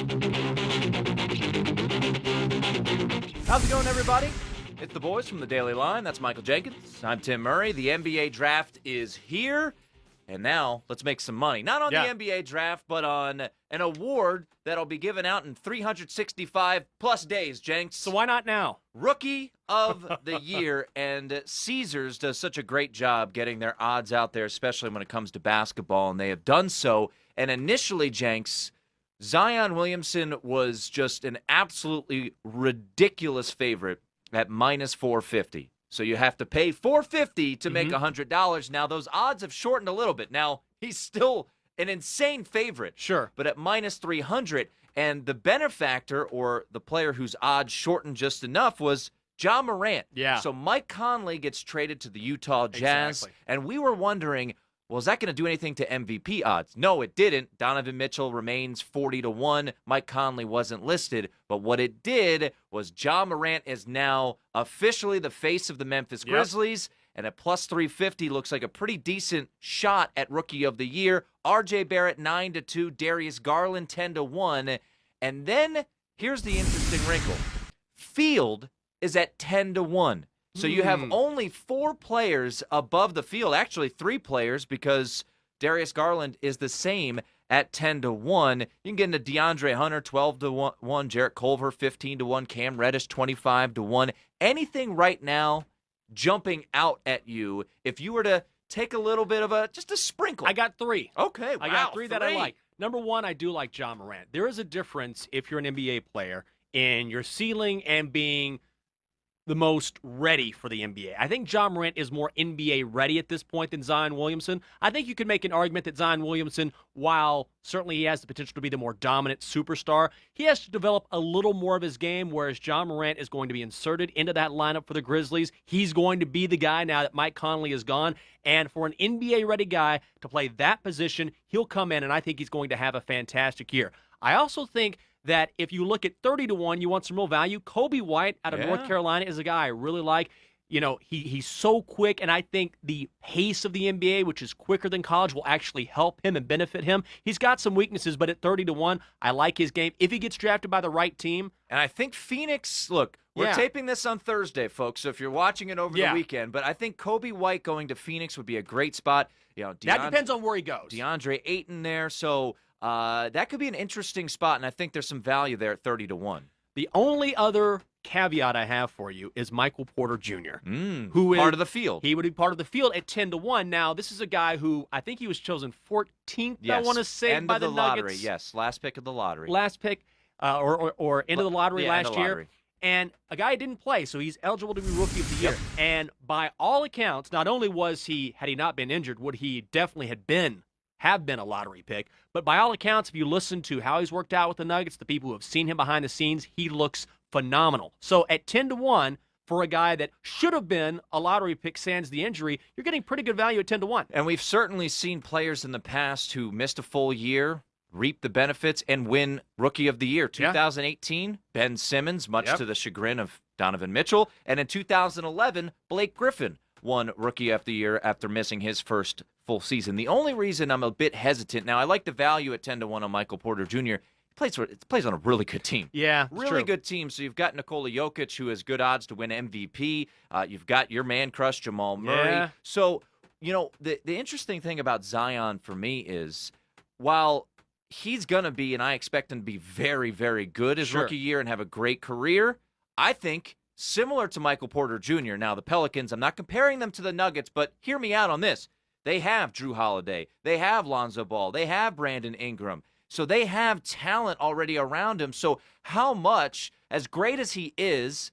How's it going, everybody? It's the boys from the Daily Line. That's Michael Jenkins. I'm Tim Murray. The NBA draft is here. And now let's make some money. Not on the NBA draft, but on an award that'll be given out in 365 plus days, Jenks. So why not now? Rookie of the Year. And Caesars does such a great job getting their odds out there, especially when it comes to basketball. And they have done so. And initially, Jenks, Zion Williamson was just an absolutely ridiculous favorite at minus 450. So you have to pay $450 to make $100. Now, those odds have shortened a little bit. Now, he's still an insane favorite. Sure. But at minus 300, and the benefactor, or the player whose odds shortened just enough, was Ja Morant. Yeah. So Mike Conley gets traded to the Utah Jazz. Exactly. And we were wondering, well, is that going to do anything to MVP odds? No, it didn't. Donovan Mitchell remains 40-1. Mike Conley wasn't listed. But what it did was Ja Morant is now officially the face of the Memphis Grizzlies. And at plus 350 looks like a pretty decent shot at Rookie of the Year. RJ Barrett 9-2. Darius Garland 10-1. And then here's the interesting wrinkle. Field is at 10-1. So you have only 4 players above the field, actually 3 players, because Darius Garland is the same at 10-1. You can get into DeAndre Hunter 12-1, Jarrett Culver 15-1, Cam Reddish 25-1. Anything right now jumping out at you if you were to take a little bit of just a sprinkle? I got 3. Okay, wow, I got 3 that I like. Number 1, I do like Ja Morant. There is a difference if you're an NBA player in your ceiling and being the most ready for the NBA. I think Ja Morant is more NBA ready at this point than Zion Williamson. I think you could make an argument that Zion Williamson, while certainly he has the potential to be the more dominant superstar, he has to develop a little more of his game, whereas Ja Morant is going to be inserted into that lineup for the Grizzlies. He's going to be the guy now that Mike Conley is gone. And for an NBA-ready guy to play that position, he'll come in, and I think he's going to have a fantastic year. I also think that if you look at 30-1, you want some real value. Kobe White out of North Carolina is a guy I really like. You know, he's so quick, and I think the pace of the NBA, which is quicker than college, will actually help him and benefit him. He's got some weaknesses, but at 30-1, I like his game. If he gets drafted by the right team. And I think Phoenix, look, we're taping this on Thursday, folks, so if you're watching it over the weekend, but I think Kobe White going to Phoenix would be a great spot. You know, that depends on where he goes. DeAndre Ayton there, so that could be an interesting spot, and I think there's some value there at 30-1. The only other caveat I have for you is Michael Porter Jr., who is part of the field. He would be part of the field at 10-1. Now, this is a guy who I think he was chosen 14th, I want to say, end by of the lottery. Nuggets. Yes, last pick of the lottery. Last pick, or end of the lottery last year. Lottery. And a guy didn't play, so he's eligible to be Rookie of the Year. And by all accounts, not only was he, had he not been injured, would he definitely have been a lottery pick. But by all accounts, if you listen to how he's worked out with the Nuggets, the people who have seen him behind the scenes, he looks phenomenal. So at 10-1, for a guy that should have been a lottery pick sans the injury, you're getting pretty good value at 10-1. And we've certainly seen players in the past who missed a full year reap the benefits and win Rookie of the Year. 2018, Ben Simmons, much to the chagrin of Donovan Mitchell. And in 2011, Blake Griffin won Rookie of the Year after missing his first full season. The only reason I'm a bit hesitant, now I like the value at 10-1 on Michael Porter Jr. He plays on a really good team. Yeah, really good team. So you've got Nikola Jokic, who has good odds to win MVP. You've got your man crush, Jamal Murray. Yeah. So, you know, the interesting thing about Zion for me is, while he's going to be, and I expect him to be very, very good his rookie year and have a great career, I think similar to Michael Porter Jr. Now, the Pelicans, I'm not comparing them to the Nuggets, but hear me out on this. They have Drew Holiday. They have Lonzo Ball. They have Brandon Ingram. So they have talent already around him. So how much, as great as he is,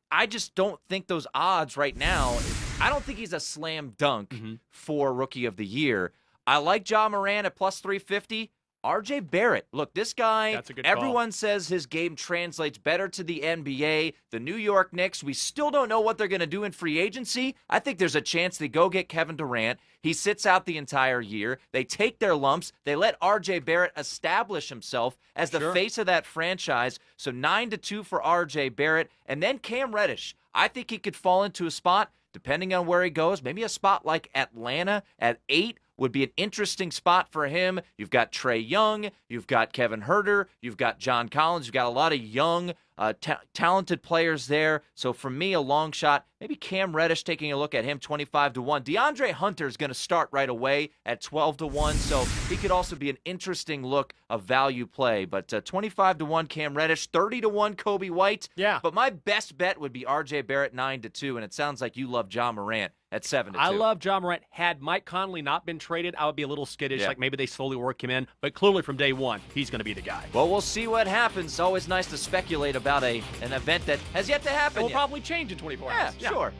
I just don't think those odds right now, I don't think he's a slam dunk for Rookie of the Year. I like Ja Morant at plus 350. RJ Barrett, look, this guy, That's a good everyone says his game translates better to the NBA. The New York Knicks, we still don't know what they're going to do in free agency. I think there's a chance they go get Kevin Durant. He sits out the entire year. They take their lumps. They let RJ Barrett establish himself as the face of that franchise. So 9-2 for RJ Barrett. And then Cam Reddish. I think he could fall into a spot, depending on where he goes, maybe a spot like Atlanta at 8, would be an interesting spot for him. You've got Trae Young, you've got Kevin Huerter, you've got John Collins, you've got a lot of young, talented players there. So for me, a long shot. Maybe Cam Reddish, taking a look at him, 25-1. DeAndre Hunter is going to start right away at 12-1, so he could also be an interesting look, a value play. But 25-1 Cam Reddish, 30-1 Kobe White. Yeah. But my best bet would be R.J. Barrett 9-2, and it sounds like you love Ja Morant at 7-2. I love Ja Morant. Had Mike Conley not been traded, I would be a little skittish. Yeah. Like maybe they slowly work him in. But clearly from day one, he's going to be the guy. Well, we'll see what happens. It's always nice to speculate about an event that has yet to happen It will yet. probably change in 24 hours. Yeah, sure.